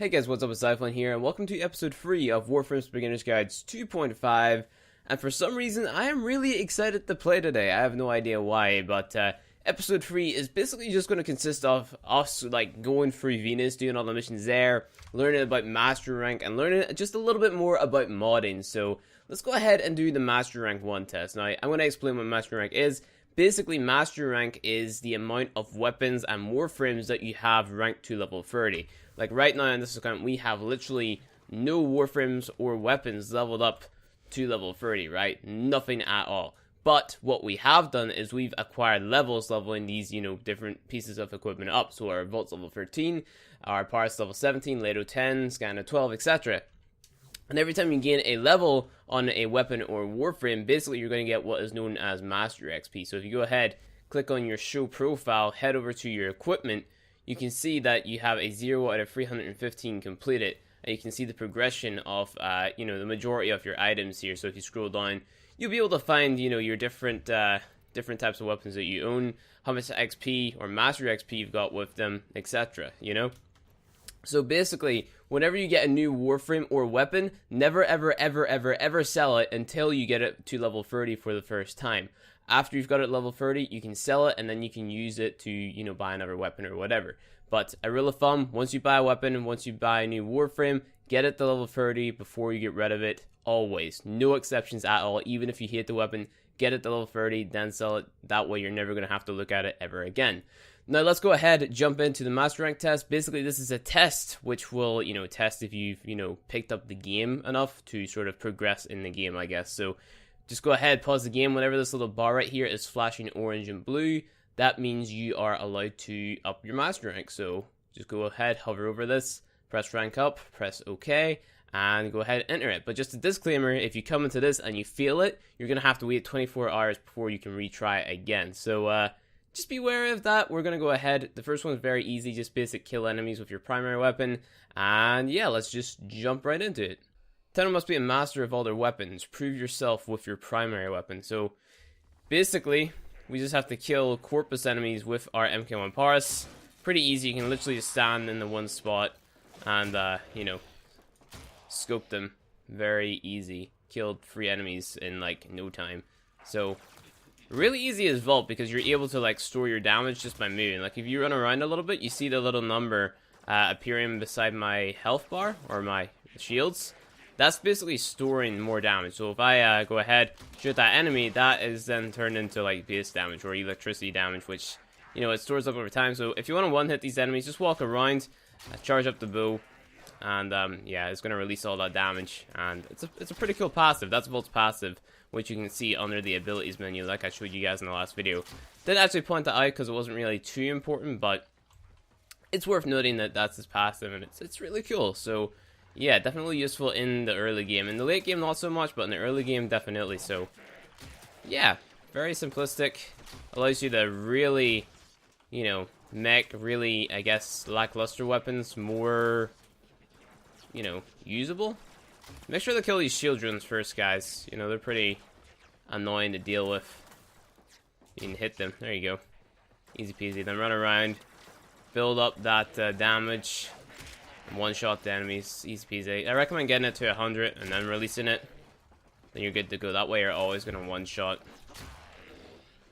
Hey guys, what's up, it's sci-fi here, and welcome to episode 3 of Warframes Beginner's Guides 2.5, and for some reason, I am really excited to play today. I have no idea why, but episode 3 is basically just going to consist of us, going through Venus, doing all the missions there, learning about Master Rank, and learning just a little bit more about modding. So, let's go ahead and do the Master Rank 1 test. Now, I'm going to explain what Master Rank is. Basically, Master Rank is the amount of weapons and Warframes that you have ranked to level 30. Like right now on this account, we have literally no Warframes or weapons leveled up to level 30, right? Nothing at all. But what we have done is we've acquired levels leveling these, different pieces of equipment up. So our Vault's level 13, our Parts level 17, Lato 10, Scanner 12, etc. And every time you gain a level on a weapon or Warframe, basically you're going to get what is known as Master XP. So if you go ahead, click on your show profile, head over to your equipment, you can see that you have a 0 out of 315 completed, and you can see the progression of, the majority of your items here. So if you scroll down, you'll be able to find, your different types of weapons that you own, how much XP or Master XP you've got with them, etc., So basically, whenever you get a new Warframe or weapon, never ever ever ever ever sell it until you get it to level 30 for the first time. After you've got it level 30, you can sell it, and then you can use it to, buy another weapon or whatever. But a rule of thumb, once you buy a weapon and once you buy a new Warframe, get it to level 30 before you get rid of it, always. No exceptions at all, even if you hate the weapon, get it to level 30, then sell it. That way you're never going to have to look at it ever again. Now let's go ahead and jump into the Master Rank test. Basically, this is a test which will, test if you've, picked up the game enough to sort of progress in the game, I guess. So just go ahead, pause the game. Whenever this little bar right here is flashing orange and blue, that means you are allowed to up your Master Rank. So just go ahead, hover over this, press rank up, press OK, and go ahead and enter it. But just a disclaimer, if you come into this and you fail it, you're going to have to wait 24 hours before you can retry again. So just be wary of that. We're going to go ahead. The first one is very easy, just basic kill enemies with your primary weapon. And yeah, let's just jump right into it. Tenno must be a master of all their weapons. Prove yourself with your primary weapon. So basically, we just have to kill corpus enemies with our MK1 Paras. Pretty easy. You can literally just stand in the one spot and, scope them. Very easy. Killed 3 enemies in, no time. So really easy as Vault because you're able to, store your damage just by moving. Like, if you run around a little bit, you see the little number appearing beside my health bar or my shields. That's basically storing more damage. So if I go ahead, shoot that enemy, that is then turned into base damage or electricity damage, which it stores up over time. So if you want to one-hit these enemies, just walk around, charge up the bow, and yeah, it's gonna release all that damage. And it's a pretty cool passive. That's Volt's passive, which you can see under the abilities menu, like I showed you guys in the last video. Didn't actually point that out because it wasn't really too important, but it's worth noting that that's his passive, and it's really cool. So yeah, definitely useful in the early game. In the late game, not so much, but in the early game, definitely. So, yeah, very simplistic. Allows you to really, make really, I guess, lackluster weapons more, usable. Make sure to kill these shield drones first, guys. They're pretty annoying to deal with. You can hit them. There you go. Easy peasy. Then run around, build up that damage. One-shot the enemies, easy peasy. I recommend getting it to 100 and then releasing it. Then you're good to go. That way you're always going to one-shot.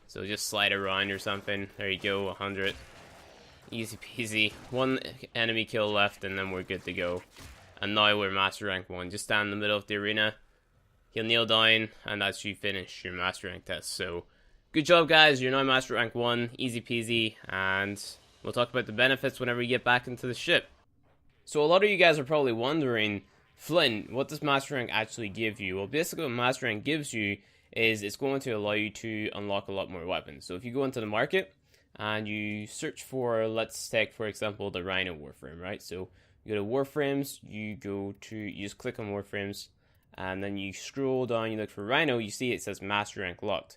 So just slide around or something. There you go, 100. Easy peasy. 1 enemy kill left and then we're good to go. And now we're Master Rank 1. Just stand in the middle of the arena. He'll kneel down and that's you finish your Master Rank test. So good job, guys. You're now Master Rank 1. Easy peasy. And we'll talk about the benefits whenever we get back into the ship. So a lot of you guys are probably wondering, Flint, what does Master Rank actually give you? Well, basically what Master Rank gives you is it's going to allow you to unlock a lot more weapons. So if you go into the market and you search for, let's take for example the Rhino Warframe, right? So you go to Warframes, you just click on Warframes, and then you scroll down, you look for Rhino, you see it says Master Rank locked.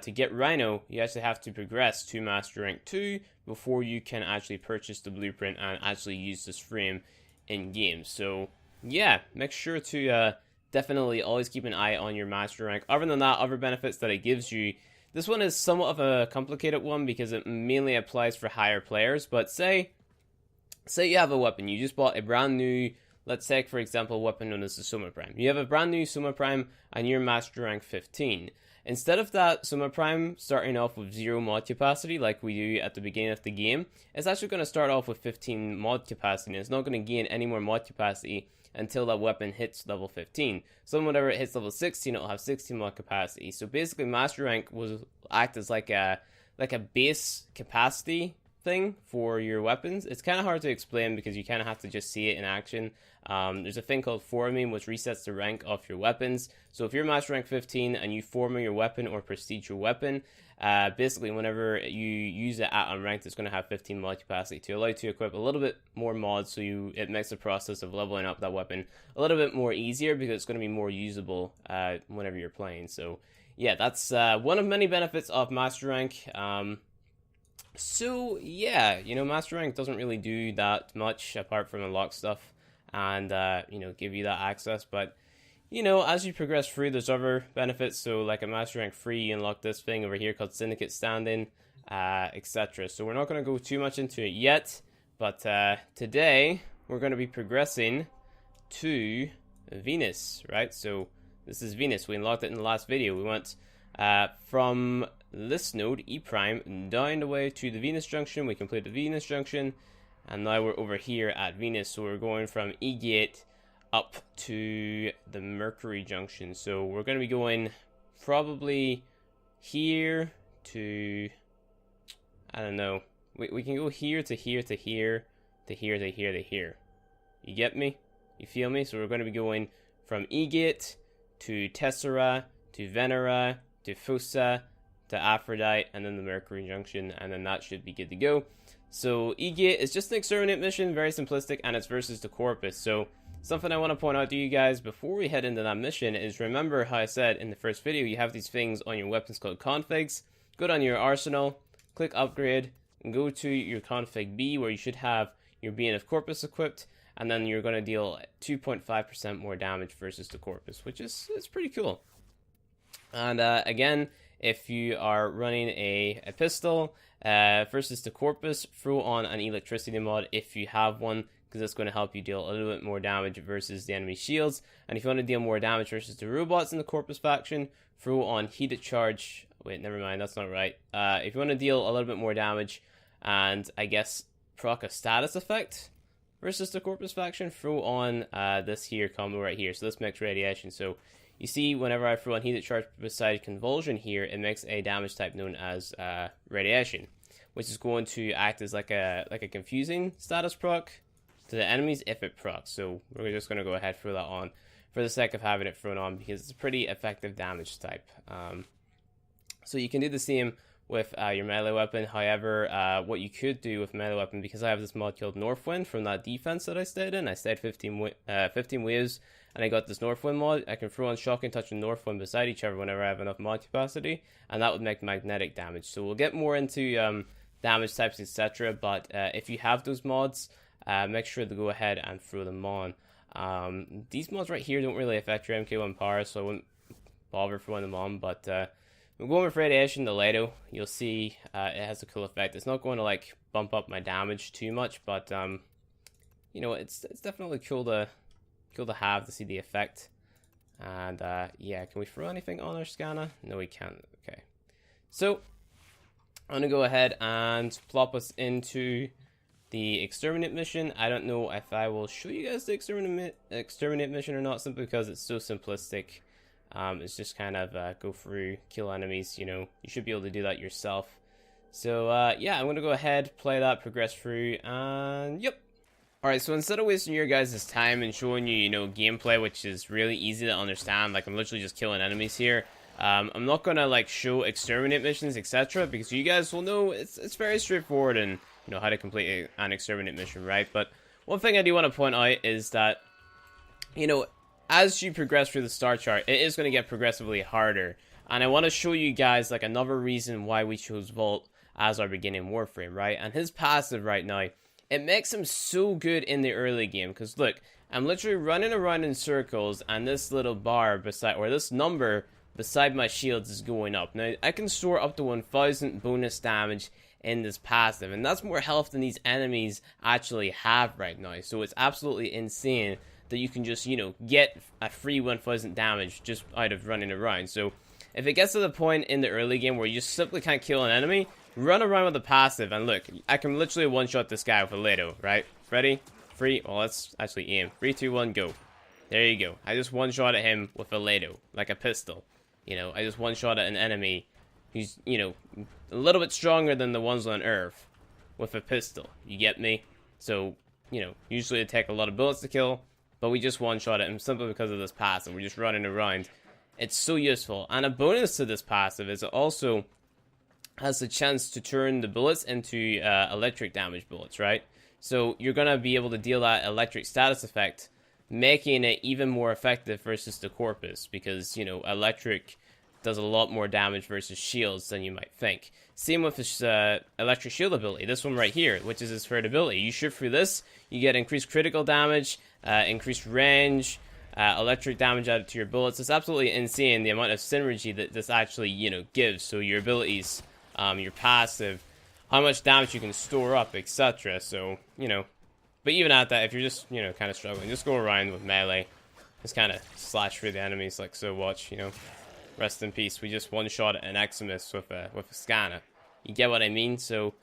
To get Rhino, you actually have to progress to Master Rank 2 before you can actually purchase the blueprint and actually use this frame in game. So yeah, make sure to definitely always keep an eye on your Master Rank. Other than that, other benefits that it gives you, this one is somewhat of a complicated one because it mainly applies for higher players, but say say you have a weapon, you just bought a brand new, let's take for example a weapon known as the Soma Prime. You have a brand new Soma Prime and you're master rank 15. Instead of that Soma Prime starting off with 0 mod capacity like we do at the beginning of the game, it's actually going to start off with 15 mod capacity, and it's not going to gain any more mod capacity until that weapon hits level 15. So whenever it hits level 16, it'll have 16 mod capacity. So basically master rank will act as like a base capacity thing for your weapons. It's kind of hard to explain because you kind of have to just see it in action. There's a thing called forming, which resets the rank of your weapons. So if you're master rank 15 and you forming your weapon or prestige your weapon, basically whenever you use it at unranked, it's going to have 15 mod capacity to allow you to equip a little bit more mods, so it makes the process of leveling up that weapon a little bit more easier because it's going to be more usable whenever you're playing. So yeah, that's one of many benefits of master rank. So yeah, you know, master rank doesn't really do that much apart from unlock stuff and you know, give you that access. But you know, as you progress through, there's other benefits. So like at master rank 3, you unlock this thing over here called Syndicate Standing, etc. So we're not going to go too much into it yet, but today we're going to be progressing to Venus, right? So this is Venus. We unlocked it in the last video. We went from this node, E prime, down the way to the Venus junction. We completed the Venus junction, and now we're over here at Venus. So we're going from E gate up to the Mercury junction. So we're going to be going probably here to, I don't know, we can go here to here to here to here to here to here. You get me? You feel me? So we're going to be going from E gate to Tessera to Venera to Fossa to Aphrodite, and then the Mercury junction, and then that should be good to go. So E-Gate is just an exterminate mission, very simplistic, and it's versus the Corpus. So something I want to point out to you guys before we head into that mission is, remember how I said in the first video, you have these things on your weapons called configs. Go down your arsenal, click upgrade, and go to your config B, where you should have your BNF Corpus equipped, and then you're going to deal 2.5% more damage versus the Corpus, which is pretty cool. And again, if you are running a pistol versus the Corpus, throw on an electricity mod if you have one, because it's going to help you deal a little bit more damage versus the enemy shields. And if you want to deal more damage versus the robots in the Corpus faction, throw on heated charge. Wait, never mind, that's not right. If you want to deal a little bit more damage and I guess proc a status effect versus the Corpus faction, throw on this here combo right here. So this makes radiation. So you see, whenever I throw on heated charge beside convulsion here, it makes a damage type known as radiation, which is going to act as like a confusing status proc to the enemies if it procs. So we're just going to go ahead and throw that on for the sake of having it thrown on, because it's a pretty effective damage type. So you can do the same with your melee weapon. However, what you could do with melee weapon, because I have this mod called Northwind from that defense that I stayed in, I stayed 15 waves, and I got this Northwind mod. I can throw on Shocking Touch and Northwind beside each other whenever I have enough mod capacity, and that would make magnetic damage. So we'll get more into damage types, etc. But if you have those mods, make sure to go ahead and throw them on. These mods right here don't really affect your MK1 power, so I wouldn't bother throwing them on. But we're going with Radiation, the Lido. You'll see it has a cool effect. It's not going to like bump up my damage too much, but you know, it's definitely cool to have to see the effect. And yeah, can we throw anything on our scanner? No, we can't. Okay, so I'm gonna go ahead and plop us into the exterminate mission. I don't know if I will show you guys the exterminate mission or not, simply because it's so simplistic. It's just kind of go through, kill enemies. You know, you should be able to do that yourself. So yeah, I'm gonna go ahead, play that, progress through, and yep. Alright, so instead of wasting your guys' time and showing you, you know, gameplay, which is really easy to understand, like I'm literally just killing enemies here, I'm not gonna like show exterminate missions, etc., because you guys will know it's very straightforward and you know how to complete an exterminate mission, right? But one thing I do want to point out is that, you know, as you progress through the star chart, it is going to get progressively harder, and I want to show you guys like another reason why we chose Volt as our beginning Warframe, right? And his passive right now, it makes him so good in the early game, because look, I'm literally running around in circles, and this little bar beside, or this number beside my shields is going up. Now, I can store up to 1000 bonus damage in this passive, and that's more health than these enemies actually have right now. So it's absolutely insane that you can just, you know, get a free 1000 damage just out of running around. So if it gets to the point in the early game where you just simply can't kill an enemy, run around with the passive, and look, I can literally one-shot this guy with a Lotus, right? Ready? Free? Well, let's actually aim. 3, 2, 1, go. There you go. I just one-shot at him with a Lotus, like a pistol. You know, I just one-shot at an enemy who's, you know, a little bit stronger than the ones on Earth with a pistol. You get me? So, you know, usually it take a lot of bullets to kill, but we just one-shot at him simply because of this passive. We're just running around. It's so useful. And a bonus to this passive is it also has the chance to turn the bullets into electric damage bullets, right? So you're going to be able to deal that electric status effect, making it even more effective versus the corpus, because, you know, electric does a lot more damage versus shields than you might think. Same with this electric shield ability, this one right here, which is his third ability. You shoot through this, you get increased critical damage, increased range, electric damage added to your bullets. It's absolutely insane the amount of synergy that this actually, you know, gives. So your abilities, your passive, how much damage you can store up, etc. So, you know, but even at that, if you're just, you know, kind of struggling, just go around with melee. Just kind of slash through the enemies like so. Watch, you know. Rest in peace. We just one-shot an Eximus with a scanner. You get what I mean? So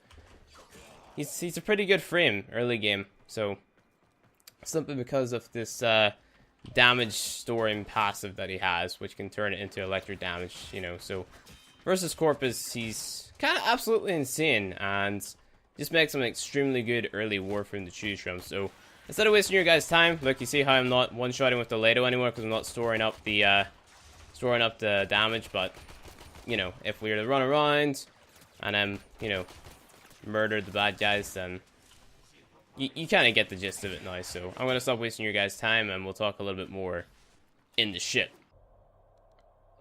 he's a pretty good frame early game. So simply because of this damage storing passive that he has, which can turn it into electric damage, you know. So versus Corpus, he's kind of absolutely insane, and just makes him an extremely good early Warframe to choose from. So instead of wasting your guys' time, look, you see how I'm not one-shotting with the Lotus anymore because I'm not storing up the damage. But, you know, if we were to run around and then, you know, murder the bad guys, then you kind of get the gist of it now. So I'm going to stop wasting your guys' time, and we'll talk a little bit more in the ship.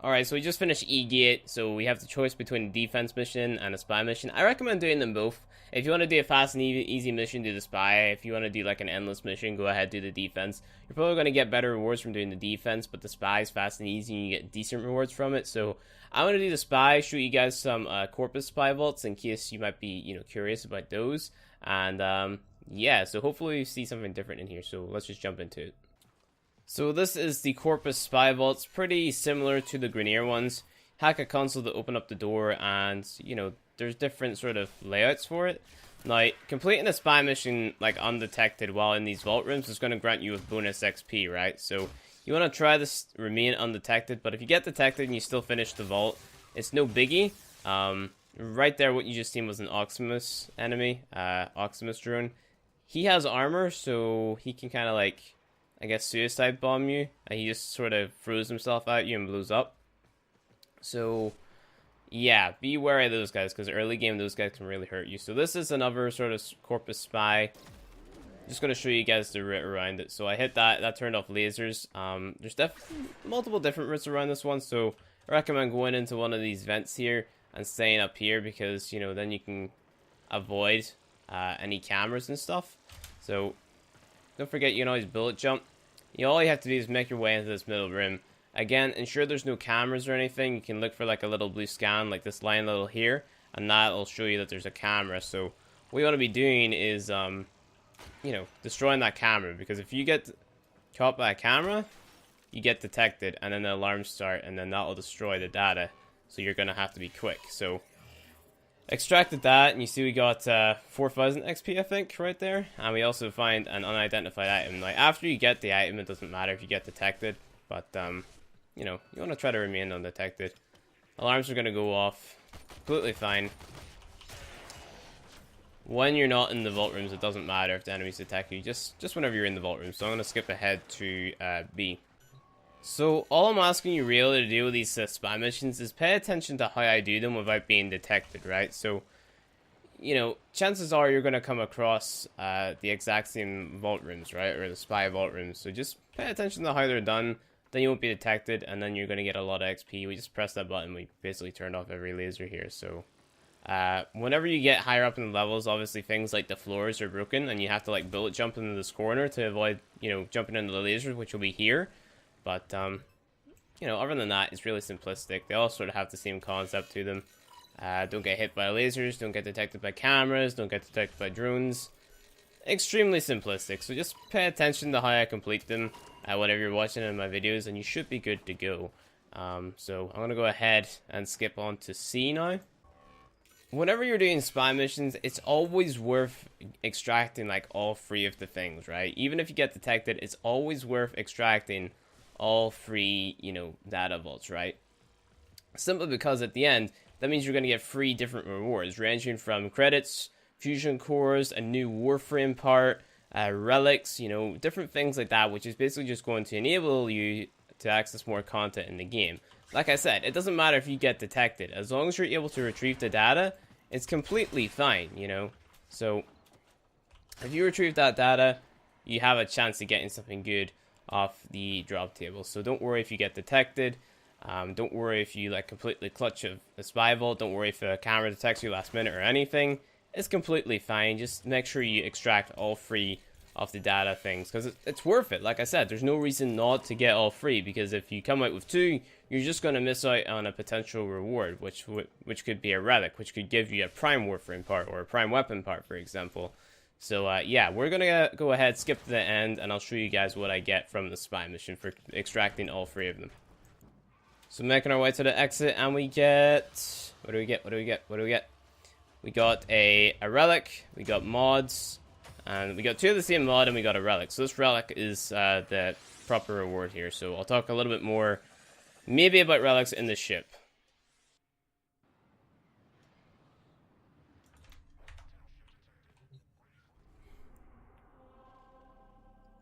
Alright, so we just finished E-Gate, so we have the choice between a defense mission and a spy mission. I recommend doing them both. If you want to do a fast and easy mission, do the spy. If you want to do like an endless mission, go ahead, do the defense. You're probably going to get better rewards from doing the defense, but the spy is fast and easy, and you get decent rewards from it. So I'm going to do the spy, show you guys some Corpus spy vaults in case you might be, you know, curious about those. And yeah, so hopefully you see something different in here. So let's just jump into it. So this is the Corpus spy vault. It's pretty similar to the Grineer ones. Hack a console to open up the door, and, you know, there's different sort of layouts for it. Now, completing a spy mission, like, undetected while in these vault rooms is going to grant you a bonus XP, right? So you want to try this, remain undetected, but if you get detected and you still finish the vault, it's no biggie. Right there, what you just seen was an Oximus enemy, Oximus drone. He has armor, so he can kind of, like, I guess, suicide bomb you. He just sort of throws himself at you and blows up. So yeah, be wary of those guys, because early game those guys can really hurt you. So this is another sort of Corpus spy. Just going to show you guys the route around it. So I hit that turned off lasers. There's multiple different routes around this one, so I recommend going into one of these vents here and staying up here, because, you know, then you can avoid any cameras and stuff. So don't forget, you can always bullet jump. All you have to do is make your way into this middle room. Again, ensure there's no cameras or anything. You can look for like a little blue scan, like this line little here, and that'll show you that there's a camera. So what you want to be doing is, you know, destroying that camera, because if you get caught by a camera, you get detected, and then the alarms start, and then that'll destroy the data. So you're gonna have to be quick. So extracted that, and you see we got 4,000 XP, I think, right there. And we also find an unidentified item. Like, after you get the item, it doesn't matter if you get detected. But, you know, you want to try to remain undetected. Alarms are going to go off. Completely fine. When you're not in the vault rooms, it doesn't matter if the enemies detect you. Just whenever you're in the vault room. So I'm going to skip ahead to B. So all I'm asking you really to do with these spy missions is pay attention to how I do them without being detected, right? So, you know, chances are you're going to come across the exact same vault rooms, right? Or the spy vault rooms. So just pay attention to how they're done. Then you won't be detected, and then you're going to get a lot of XP. We just press that button. We basically turned off every laser here. So whenever you get higher up in the levels, obviously things like the floors are broken, and you have to like bullet jump into this corner to avoid, you know, jumping into the lasers, which will be here. But, you know, other than that, it's really simplistic. They all sort of have the same concept to them. Don't get hit by lasers, don't get detected by cameras, don't get detected by drones. Extremely simplistic, so just pay attention to how I complete them whenever you're watching in my videos, and you should be good to go. So I'm going to go ahead and skip on to C now. Whenever you're doing spy missions, it's always worth extracting like all 3 of the things, right? Even if you get detected, it's always worth extracting all 3, you know, data vaults, right? Simply because at the end, that means you're going to get 3 different rewards, ranging from credits, fusion cores, a new Warframe part, relics, you know, different things like that, which is basically just going to enable you to access more content in the game. Like I said, it doesn't matter if you get detected. As long as you're able to retrieve the data, it's completely fine, you know? So, if you retrieve that data, you have a chance of getting something good off the drop table. So don't worry if you get detected. Don't worry if you like completely clutch a spy vault. Don't worry if a camera detects you last minute or anything. It's completely fine. Just make sure you extract all 3 of the data things, because it's worth it. Like I said, there's no reason not to get all 3, because if you come out with 2, you're just going to miss out on a potential reward, which could be a relic, which could give you a prime Warframe part or a prime weapon part, for example. So yeah, we're going to go ahead, skip to the end, and I'll show you guys what I get from the spy mission for extracting all 3 of them. So making our way to the exit, and we get... What do we get? We got a relic, we got mods, and we got 2 of the same mod, and we got a relic. So this relic is the proper reward here. So I'll talk a little bit more, maybe about relics in the ship.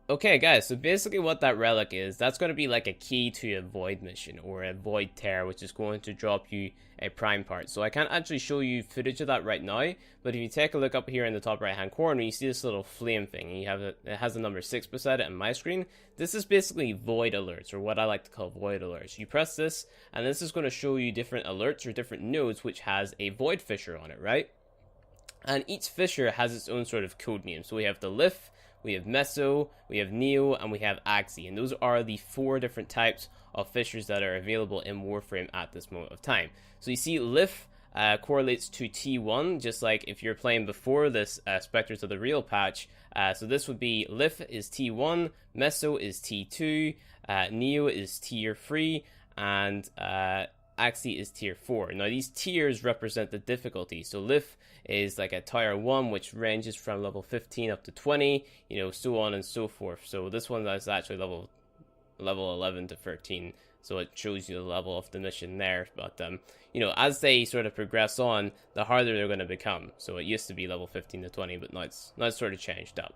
Okay, guys, so basically what that relic is, that's going to be like a key to a void mission, or a void tear, which is going to drop you a prime part. So I can't actually show you footage of that right now, but if you take a look up here in the top right hand corner, you see this little flame thing, and you have it has the number 6 beside it on my screen. This is basically void alerts, or what I like to call void alerts. You press this, and this is going to show you different alerts or different nodes which has a void fissure on it, right? And each fissure has its own sort of code name. So we have the Lif, we have Meso, we have Neo, and we have Axie. And those are the 4 different types of fissures that are available in Warframe at this moment of time. So you see Lif correlates to T1, just like if you're playing before this Spectres of the Real patch. So this would be Lif is T1, Meso is T2, Neo is Tier 3, and Axie is Tier 4. Now these tiers represent the difficulty. So Lif is like a tier 1, which ranges from level 15 up to 20, you know, so on and so forth. So this one is actually level 11 to 13, so it shows you the level of the mission there. But you know, as they sort of progress on, the harder they're going to become. So it used to be level 15 to 20, but now it's sort of changed up.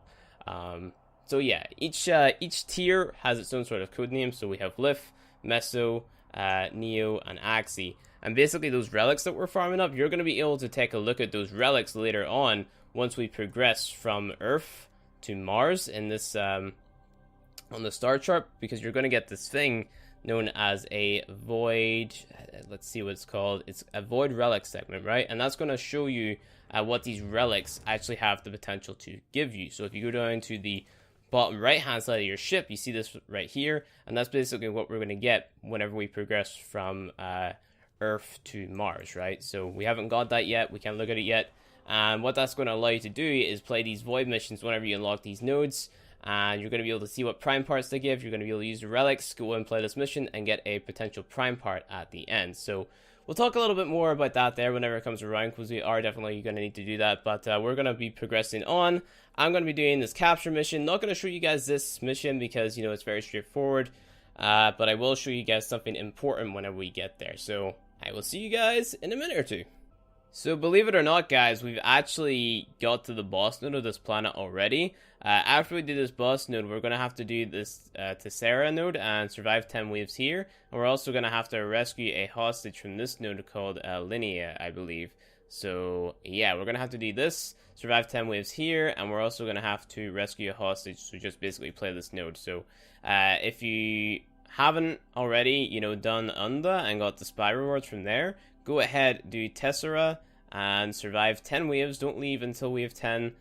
So yeah, each tier has its own sort of code name. So we have Lif, Meso, Neo, and Axie. And basically those relics that we're farming up, you're going to be able to take a look at those relics later on once we progress from Earth to Mars in this on the star chart, because you're going to get this thing known as a void, let's see what it's called, it's a void relic segment, right? And that's going to show you what these relics actually have the potential to give you. So if you go down to the bottom right hand side of your ship, you see this right here, and that's basically what we're going to get whenever we progress from Earth to Mars, right? So we haven't got that yet, we can't look at it yet, and what that's going to allow you to do is play these void missions whenever you unlock these nodes, and you're going to be able to see what prime parts they give. You're going to be able to use the relics, go and play this mission, and get a potential prime part at the end. So we'll talk a little bit more about that there whenever it comes around, because we are definitely going to need to do that. But we're going to be progressing on. I'm going to be doing this capture mission. Not going to show you guys this mission because, you know, it's very straightforward. But I will show you guys something important whenever we get there. So I will see you guys in a minute or two. So believe it or not, guys, we've actually got to the boss node of this planet already. After we do this boss node, we're going to have to do this Tessera node and survive 10 waves here. And we're also going to have to rescue a hostage from this node called Linnea, I believe. So yeah, we're going to have to do this, survive 10 waves here, and we're also going to have to rescue a hostage, so just basically play this node. So if you haven't already, you know, done Unda and got the spy rewards from there, go ahead, do Tessera and survive 10 waves. Don't leave until wave 10,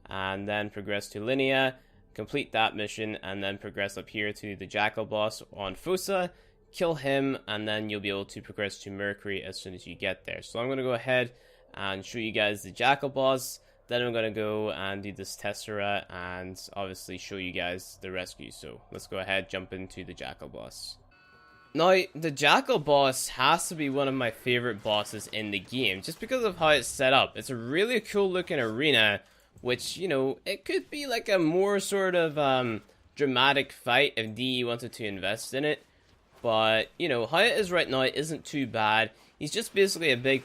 and then progress to Linnea, complete that mission, and then progress up here to the Jackal boss on Fossa, kill him, and then you'll be able to progress to Mercury as soon as you get there. So I'm going to go ahead and show you guys the Jackal boss. Then I'm going to go and do this Tessera and obviously show you guys the rescue. So let's go ahead, jump into the Jackal boss. Now, the Jackal boss has to be one of my favorite bosses in the game, just because of how it's set up. It's a really cool looking arena, which, you know, it could be like a more sort of dramatic fight if DE wanted to invest in it. But, you know, how it is right now isn't too bad. He's just basically a big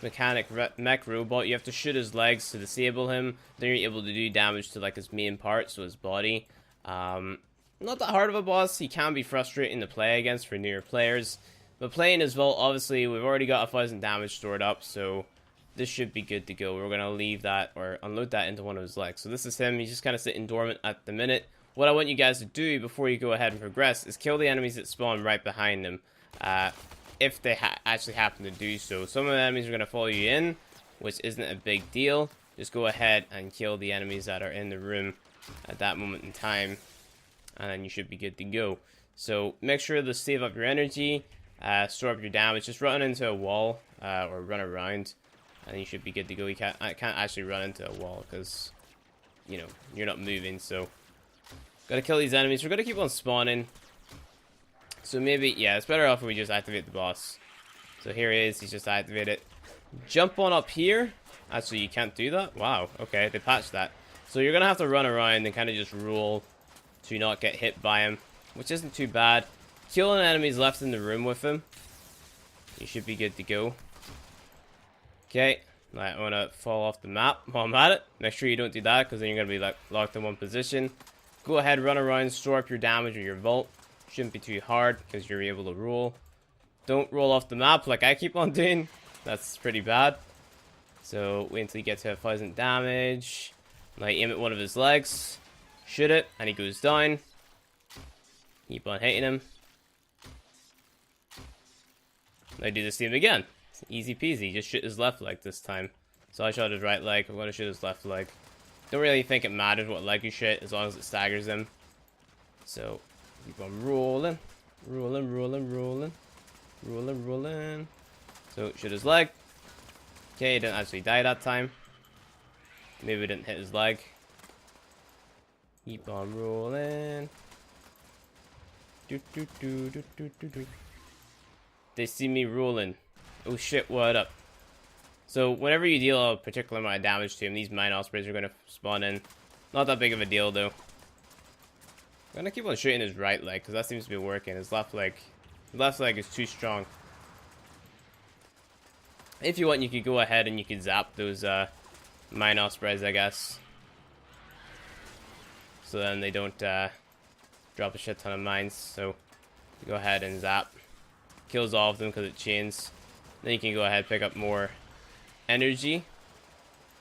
mech robot. You have to shoot his legs to disable him. Then you're able to do damage to like his main part, so his body. Not that hard of a boss. He can be frustrating to play against for newer players. But playing as well, obviously, we've already got 1,000 damage stored up, so this should be good to go. We're going to leave that, or unload that into one of his legs. So this is him. He's just kind of sitting dormant at the minute. What I want you guys to do before you go ahead and progress is kill the enemies that spawn right behind them. If they actually happen to do so. Some of the enemies are going to follow you in, which isn't a big deal. Just go ahead and kill the enemies that are in the room at that moment in time, and then you should be good to go. So make sure to save up your energy, store up your damage. Just run into a wall, or run around, and you should be good to go. I can't actually run into a wall because, you know, you're not moving. So gotta kill these enemies. We're gonna keep on spawning. So maybe, yeah, it's better off if we just activate the boss. So here he is, he's just activated. Jump on up here. Actually, you can't do that? Wow, okay, they patched that. So you're going to have to run around and kind of just roll to not get hit by him, which isn't too bad. Killing enemies left in the room with him. You should be good to go. Okay, I want to fall off the map while I'm at it. Make sure you don't do that, because then you're going to be like locked in one position. Go ahead, run around, store up your damage or your vault. Shouldn't be too hard because you're able to roll. Don't roll off the map like I keep on doing. That's pretty bad. So wait until you get to 1,000 damage. Now aim at one of his legs. Shoot it, and he goes down. Keep on hitting him. Now do the same again. It's easy peasy. Just shoot his left leg this time. So I shot his right leg. I'm going to shoot his left leg. Don't really think it matters what leg you shoot as long as it staggers him. So keep on rolling, rolling, rolling, rolling, rolling, rolling. So shoot his leg. Okay, he didn't actually die that time. Maybe we didn't hit his leg. Keep on rolling. Do, do, do, do, do, do, do. They see me rolling. Oh shit, what up? So whenever you deal a particular amount of damage to him, these mine ospreys are going to spawn in. Not that big of a deal though. I'm gonna keep on shooting his right leg because that seems to be working. His left leg is too strong. If you want, you could go ahead and you could zap those mine ospreys, I guess, so then they don't drop a shit ton of mines. So go ahead and zap, kills all of them because it chains. Then you can go ahead and pick up more energy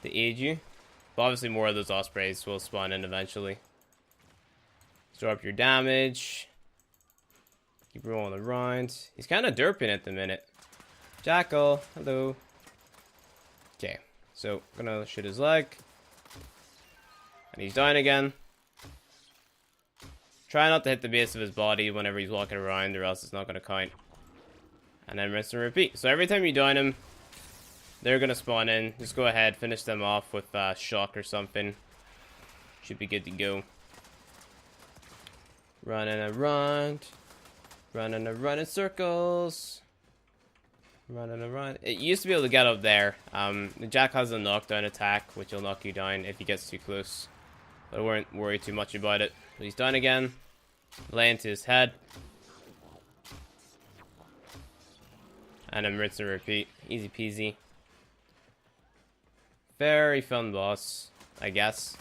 to aid you. But obviously more of those ospreys will spawn in eventually. Store up your damage. Keep rolling around. He's kind of derping at the minute. Jackal, hello. Okay, so gonna shoot his leg. And he's down again. Try not to hit the base of his body whenever he's walking around, or else it's not gonna count. And then rinse and repeat. So every time you down him, they're gonna spawn in. Just go ahead, finish them off with shock or something. Should be good to go. Running around. Running around in circles. Running around. It used to be able to get up there. The Jack has a knockdown attack, which will knock you down if he gets too close. But I won't worry too much about it. But he's down again. Lay into his head. And then rinse and repeat. Easy peasy. Very fun boss, I guess.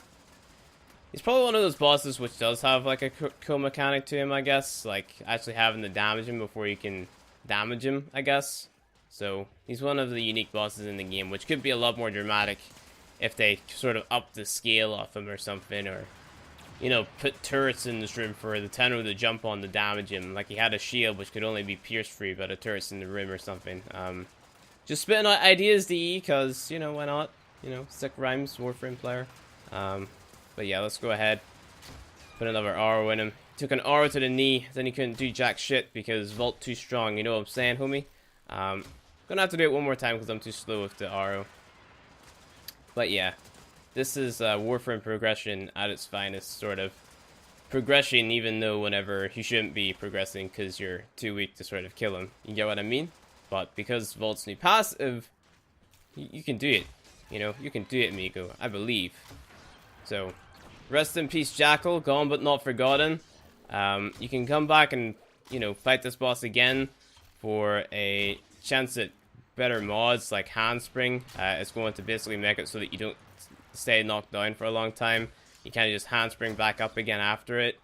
He's probably one of those bosses which does have like a cool mechanic to him, I guess. Like actually having to damage him before you can damage him, I guess. So he's one of the unique bosses in the game, which could be a lot more dramatic if they sort of up the scale off him or something, or, you know, put turrets in this room for the Tenno to jump on to damage him. Like he had a shield which could only be pierced free by the turrets in the room or something. Just spitting out ideas, DE, because, you know, why not? You know, sick rhymes, Warframe player. But yeah, let's go ahead. Put another arrow in him. took an arrow to the knee, then he couldn't do jack shit because Vault too strong, you know what I'm saying, homie? Gonna have to do it one more time because I'm too slow with the arrow. But yeah, this is Warframe progression at its finest, sort of. Progression even though whenever you shouldn't be progressing because you're too weak to sort of kill him. You get what I mean? But because Vault's new passive, you can do it. You know, you can do it, amigo. I believe. So, rest in peace, Jackal. Gone but not forgotten. You can come back and, you know, fight this boss again for a chance at better mods like Handspring. It's going to basically make it so that you don't stay knocked down for a long time. You kind of just handspring back up again after it.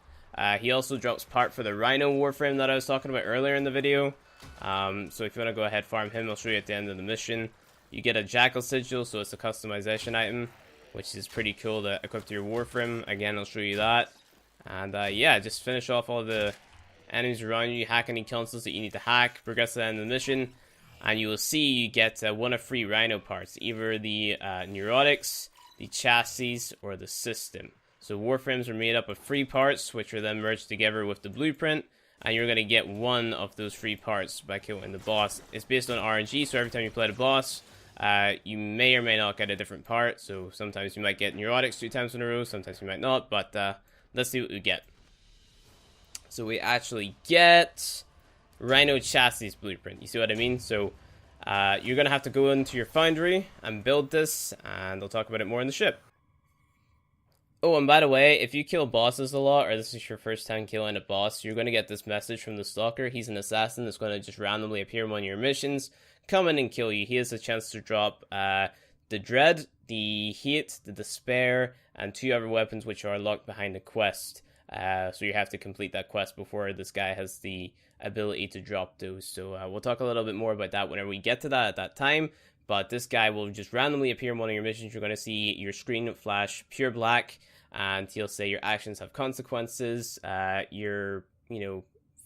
He also drops part for the Rhino Warframe that I was talking about earlier in the video. So if you want to go ahead farm him, I'll show you at the end of the mission. You get a Jackal sigil, so it's a customization item, which is pretty cool to equip to your Warframe. Again, I'll show you that. And yeah, just finish off all the enemies around you, hack any consoles that you need to hack, progress to the end of the mission, and you will see you get one of 3 Rhino parts, either the neurotics, the chassis, or the system. So Warframes are made up of 3 parts, which are then merged together with the blueprint, and you're going to get one of those 3 parts by killing the boss. It's based on RNG, so every time you play the boss, you may or may not get a different part. So sometimes you might get neurotics 2 times in a row, sometimes you might not, but let's see what we get. So we actually get Rhino chassis blueprint. You see what I mean? So you're going to have to go into your foundry and build this, and I'll talk about it more in the ship. Oh, and by the way, if you kill bosses a lot, or this is your first time killing a boss, you're going to get this message from the Stalker. He's an assassin that's going to just randomly appear in one of your missions, come in and kill you. He has a chance to drop the Dread, the Hate, the Despair, and 2 other weapons which are locked behind the quest. So you have to complete that quest before this guy has the ability to drop those. So we'll talk a little bit more about that whenever we get to that at that time. But this guy will just randomly appear in one of your missions. You're going to see your screen flash pure black, and he'll say your actions have consequences. Your,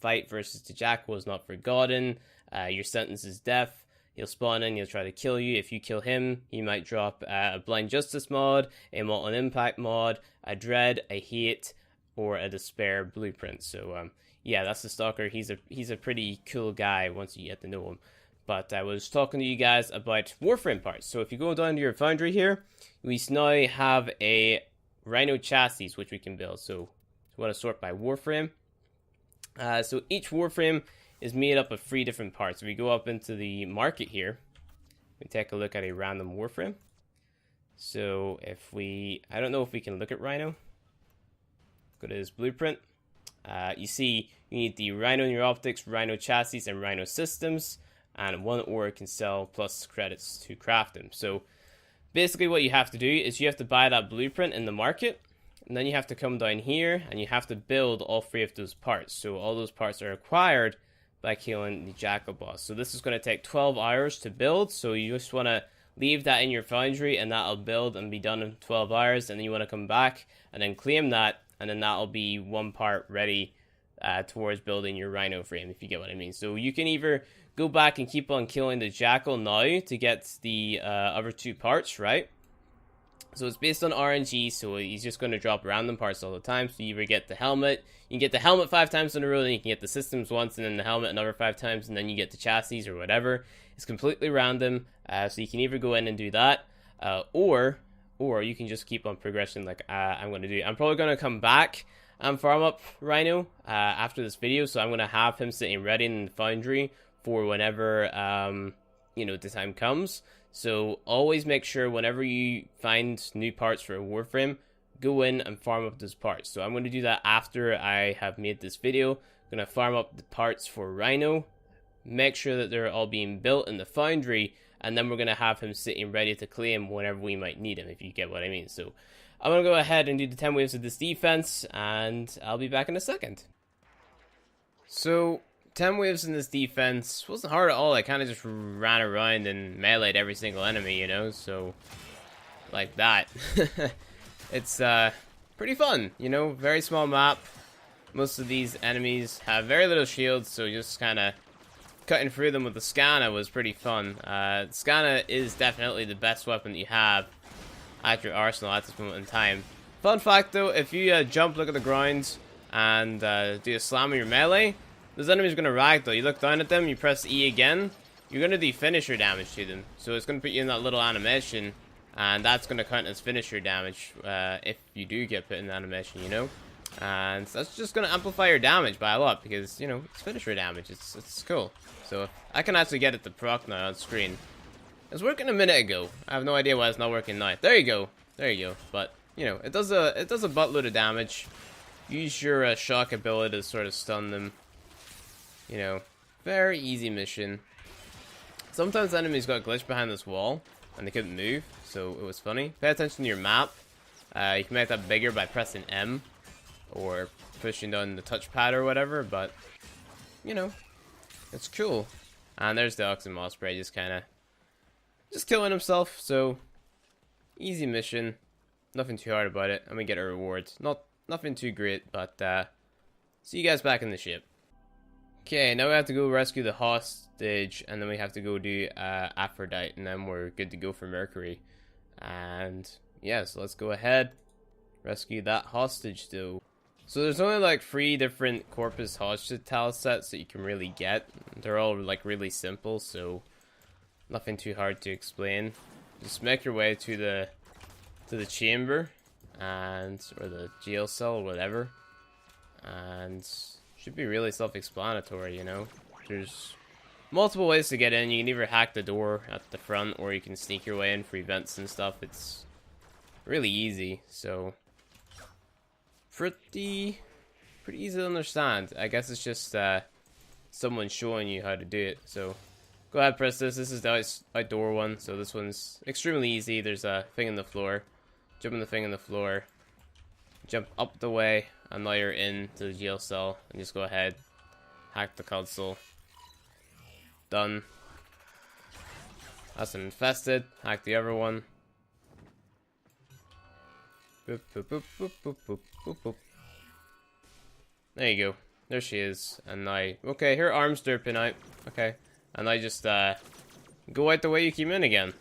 fight versus the Jackal is not forgotten. Your sentence is death. He'll spawn in, he'll try to kill you. If you kill him, he might drop a Blind Justice mod, a Molten Impact mod, a Dread, a Hate, or a Despair blueprint. So, yeah, that's the Stalker. He's a pretty cool guy once you get to know him. But I was talking to you guys about Warframe parts. So if you go down to your foundry here, we now have a Rhino chassis, which we can build. So we want to sort by Warframe. So each Warframe is made up of 3 different parts. If we go up into the market here, we take a look at a random Warframe. So if I don't know if we can look at Rhino. Go to his blueprint. You see you need the Rhino Neuroptics, Rhino chassis, and Rhino systems. And 1 ore can sell plus credits to craft them. So basically what you have to do is you have to buy that blueprint in the market. And then you have to come down here and you have to build all 3 of those parts. So all those parts are acquired by killing the Jackal boss. So this is going to take 12 hours to build. So you just want to leave that in your foundry and that'll build and be done in 12 hours. And then you want to come back and then claim that. And then that'll be 1 part ready towards building your Rhino frame, if you get what I mean. So you can either go back and keep on killing the Jackal now to get the other 2 parts, right? So it's based on RNG, so he's just going to drop random parts all the time. So you either get the helmet, you can get the helmet 5 times in a row, then you can get the systems once, and then the helmet another 5 times, and then you get the chassis or whatever. It's completely random, so you can either go in and do that, or you can just keep on progressing like I'm going to do. I'm probably going to come back and farm up Rhino after this video, so I'm going to have him sitting ready in the foundry for whenever the time comes. So always make sure whenever you find new parts for a Warframe, go in and farm up those parts. So I'm going to do that after I have made this video. I'm going to farm up the parts for Rhino, make sure that they're all being built in the foundry, and then we're going to have him sitting ready to claim whenever we might need him, if you get what I mean. So I'm going to go ahead and do the 10 waves of this defense, and I'll be back in a second. So 10 waves in this defense wasn't hard at all. I kind of just ran around and meleeed every single enemy, so like that. It's pretty fun, very small map. Most of these enemies have very little shields, so just kind of cutting through them with the Scanner was pretty fun. Scanner is definitely the best weapon that you have at your arsenal at this moment in time. Fun fact though, if you jump, look at the ground, and do a slam with your melee, those enemies are going to ragdoll. You look down at them, you press E again, you're going to do finisher damage to them. So it's going to put you in that little animation, and that's going to count as finisher damage if you do get put in the animation, you know? And that's just going to amplify your damage by a lot, because, you know, it's finisher damage. It's cool. So I can actually get it to proc now on screen. It was working a minute ago. I have no idea why it's not working now. There you go. There you go. But, you know, it does a buttload of damage. Use your shock ability to sort of stun them. You know, very easy mission. Sometimes enemies got glitched behind this wall, and they couldn't move, so it was funny. Pay attention to your map. You can make that bigger by pressing M, or pushing down the touchpad or whatever, but, you know, it's cool. And there's the Oxygen Osprey just killing himself, so easy mission. Nothing too hard about it, and we get a reward. Nothing too great, but see you guys back in the ship. Okay, now we have to go rescue the hostage, and then we have to go do Aphrodite, and then we're good to go for Mercury. And yeah, so let's go ahead, rescue that hostage though. So there's only like 3 different corpus hostage tile sets that you can really get. They're all like really simple, so nothing too hard to explain. Just make your way to the chamber, or the jail cell or whatever, and should be really self-explanatory, you know. There's multiple ways to get in. You can either hack the door at the front, or you can sneak your way in for events and stuff. It's really easy, so pretty easy to understand. I guess it's just someone showing you how to do it. So go ahead, press this. This is the outdoor one, so this one's extremely easy. There's a thing in the floor. Jump on the thing in the floor. Jump up the way, and now you're in to the jail cell. And just go ahead, hack the console. Done. That's an infested. Hack the other one. Boop, boop, boop, boop, boop, boop, boop, boop. There you go. There she is. And now, okay, her arm's derping out. Okay. And I just go out the way you came in again.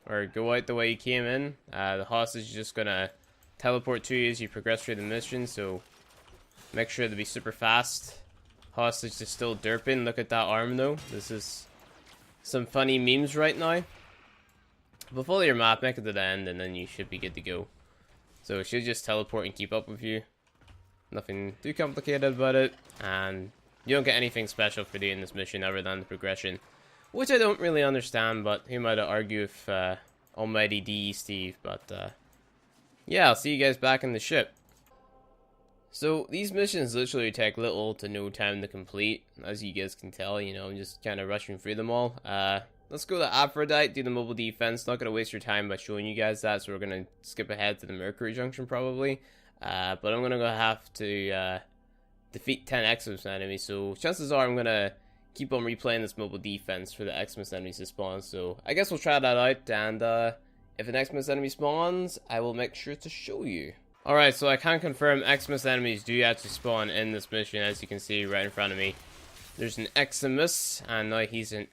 Or go out the way you came in. The hostage is just gonna teleport to you as you progress through the mission, so make sure to be super fast. Hostage is still derping. Look at that arm though. This is some funny memes right now. But follow your map, make it to the end, and then you should be good to go. So she'll just teleport and keep up with you. Nothing too complicated about it, and you don't get anything special for doing this mission other than the progression, which I don't really understand, but who might argue if Almighty D Steve, but yeah, I'll see you guys back in the ship. So these missions literally take little to no time to complete, as you guys can tell. You know, I'm just kind of rushing through them all. Let's go to Aphrodite, do the mobile defense. Not gonna waste your time by showing you guys that, so we're gonna skip ahead to the Mercury junction probably. But I'm gonna have to defeat 10 Xmas enemies, so chances are I'm gonna keep on replaying this mobile defense for the Xmas enemies to spawn. So I guess we'll try that out, and if an Xmas enemy spawns, I will make sure to show you. Alright, so I can confirm Xmas enemies do actually spawn in this mission, as you can see right in front of me. There's an Xmas, and now he's an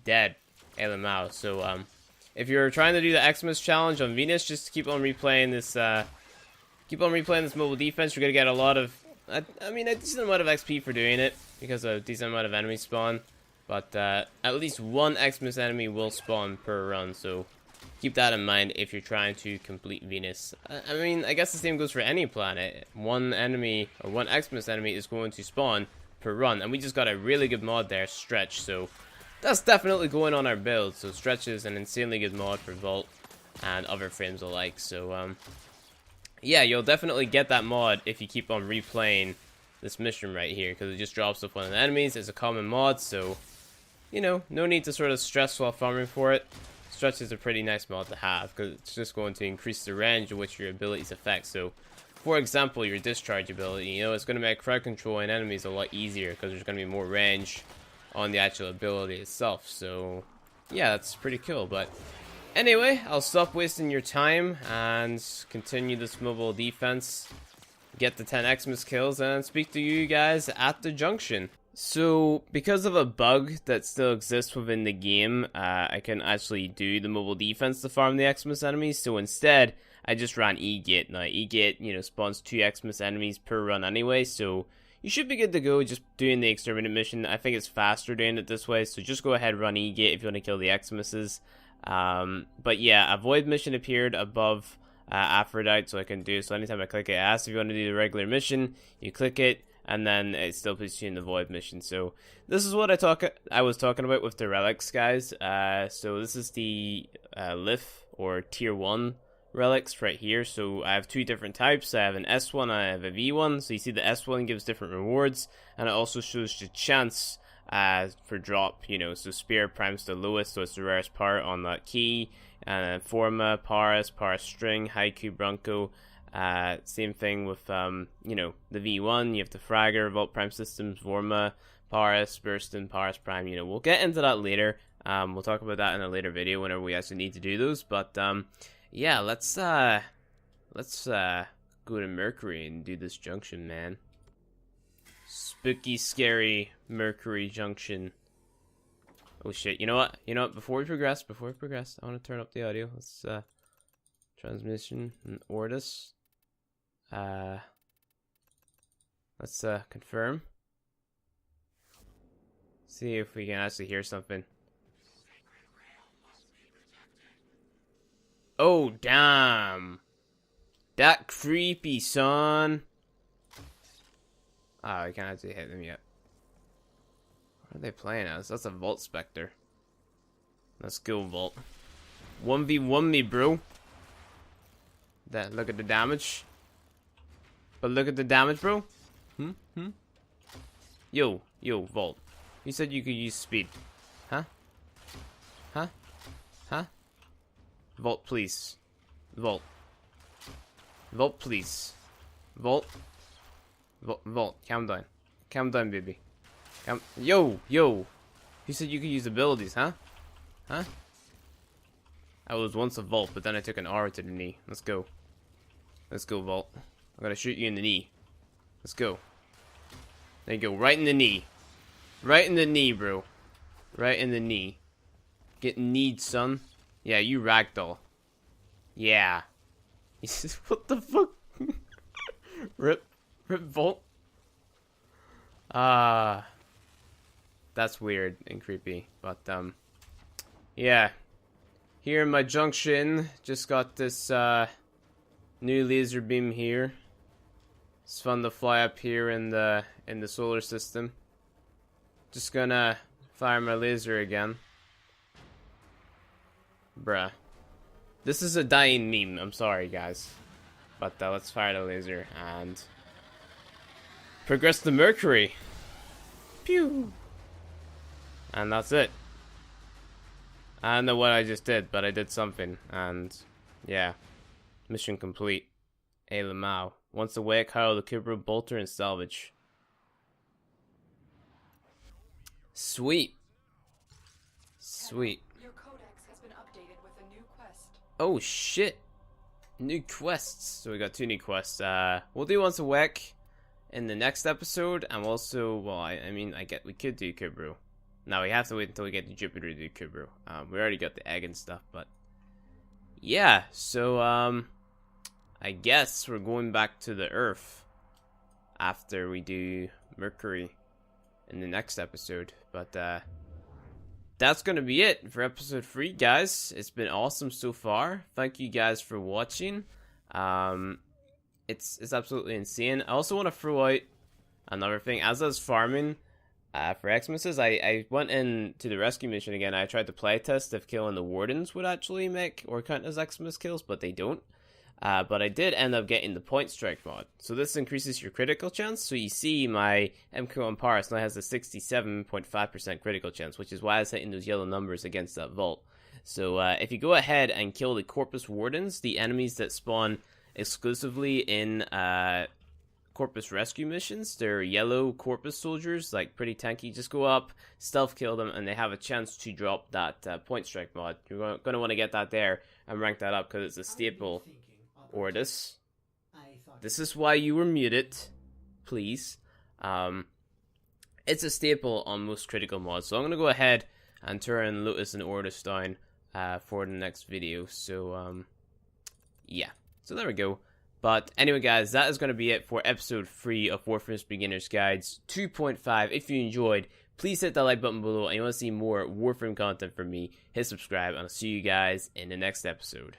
dead LMAO. So if you're trying to do the Xmas challenge on Venus, just keep on replaying this mobile defense. You're gonna get a lot of, I mean, a decent amount of XP for doing it, because a decent amount of enemies spawn. But at least one Xmas enemy will spawn per run, so keep that in mind if you're trying to complete Venus. I mean, I guess the same goes for any planet. One enemy, or one Xmas enemy, is going to spawn per run, and we just got a really good mod there, Stretch, so that's definitely going on our build. So Stretch is an insanely good mod for Vault and other frames alike, so yeah, you'll definitely get that mod if you keep on replaying this mission right here, because it just drops off one of the enemies. It's a common mod, so, you know, no need to sort of stress while farming for it. Stretch is a pretty nice mod to have, because it's just going to increase the range in which your abilities affect. So, for example, your discharge ability, you know, it's going to make crowd controlling enemies a lot easier, because there's going to be more range on the actual ability itself. So, yeah, that's pretty cool. But anyway, I'll stop wasting your time and continue this mobile defense, get the 10 Xmas kills, and speak to you guys at the junction. So, because of a bug that still exists within the game, I can actually do the mobile defense to farm the Xmas enemies. So instead, I just ran E-Gate. Now, E-Gate, you know, spawns 2 Xmas enemies per run anyway, so you should be good to go just doing the exterminate mission. I think it's faster doing it this way, so just go ahead and run E-Gate if you want to kill the Xmases. But yeah, a void mission appeared above Aphrodite, so I can do so anytime I click it. It asks if you want to do the regular mission, you click it, and then it still puts you in the void mission. So this is what I was talking about with the relics, guys. So this is the Lith or tier 1 relics right here. So I have 2 different types. I have an S1 and I have a V1. So you see the S1 gives different rewards, and it also shows the chance for drop, you know. So Spear primes the lowest, so it's the rarest part on that key. And Forma, Paris String, Haiku, Bronco. Same thing with, you know, the V1. You have the Fragger, Vault Prime Systems, Vorma, Paris, Burston, Paris Prime. You know, we'll get into that later. We'll talk about that in a later video whenever we actually need to do those. But, yeah, let's go to Mercury and do this junction, man. Spooky, scary Mercury junction. Oh shit! You know what? Before we progress, I want to turn up the audio. Let's transmission and Ortus. Let's confirm. See if we can actually hear something. Oh, damn. That creepy, son. Oh, I can't actually hit them yet. What are they playing as? That's a Vault Spectre. Let's go, Vault. 1v1 me, bro. Look at the damage. But look at the damage, bro. Yo, Vault. You said you could use speed. Huh? Vault, please. Vault, please. Vault, calm down. Calm down, baby. Yo! You said you could use abilities, huh? I was once a Vault, but then I took an aura to the knee. Let's go. Let's go, Vault. I'm gonna shoot you in the knee. Let's go. There you go, right in the knee. Right in the knee, bro. Right in the knee. Get kneed, son. Yeah, you ragdoll. Yeah. What the fuck? Rip Vault. That's weird and creepy, but yeah. Here in my junction, just got this new laser beam here. It's fun to fly up here in the solar system. Just gonna fire my laser again. Bruh. This is a dying meme, I'm sorry guys. But let's fire the laser and progress to Mercury. Pew! And that's it. I don't know what I just did, but I did something. And yeah. Mission complete. A Lamau. Once awake, hire the Kibra, Bolter, and Salvage. Sweet. Sweet. Your codex has been updated with a new quest. Oh shit. New quests. So we got 2 new quests. We'll do Once Awake in the next episode, and also, well, I mean, we could do Kibru. Now we have to wait until we get to Jupiter to do Kibru. We already got the egg and stuff, but yeah. So I guess we're going back to the Earth after we do Mercury in the next episode. But that's gonna be it for episode 3, guys. It's been awesome so far. Thank you guys for watching. It's absolutely insane. I also want to throw out another thing. As I was farming for Xmases, I went into the rescue mission again. I tried to play test if killing the wardens would actually make or count as Xmas kills, but they don't. But I did end up getting the point strike mod. So this increases your critical chance. So you see my MQ1 Paris now has a 67.5% critical chance, which is why I was hitting those yellow numbers against that vault. So if you go ahead and kill the Corpus Wardens, the enemies that spawn exclusively in Corpus rescue missions, they're yellow Corpus soldiers, like pretty tanky. Just go up, stealth kill them, and they have a chance to drop that point strike mod. You're going to want to get that there and rank that up because it's a staple. Or this is why you were muted, please. It's a staple on most critical mods. So I'm going to go ahead and turn Lotus and Ortus down for the next video. So, yeah. So there we go. But anyway, guys, that is going to be it for episode 3 of Warframes Beginner's Guides 2.5. If you enjoyed, please hit that like button below, and you want to see more Warframe content from me, hit subscribe, and I'll see you guys in the next episode.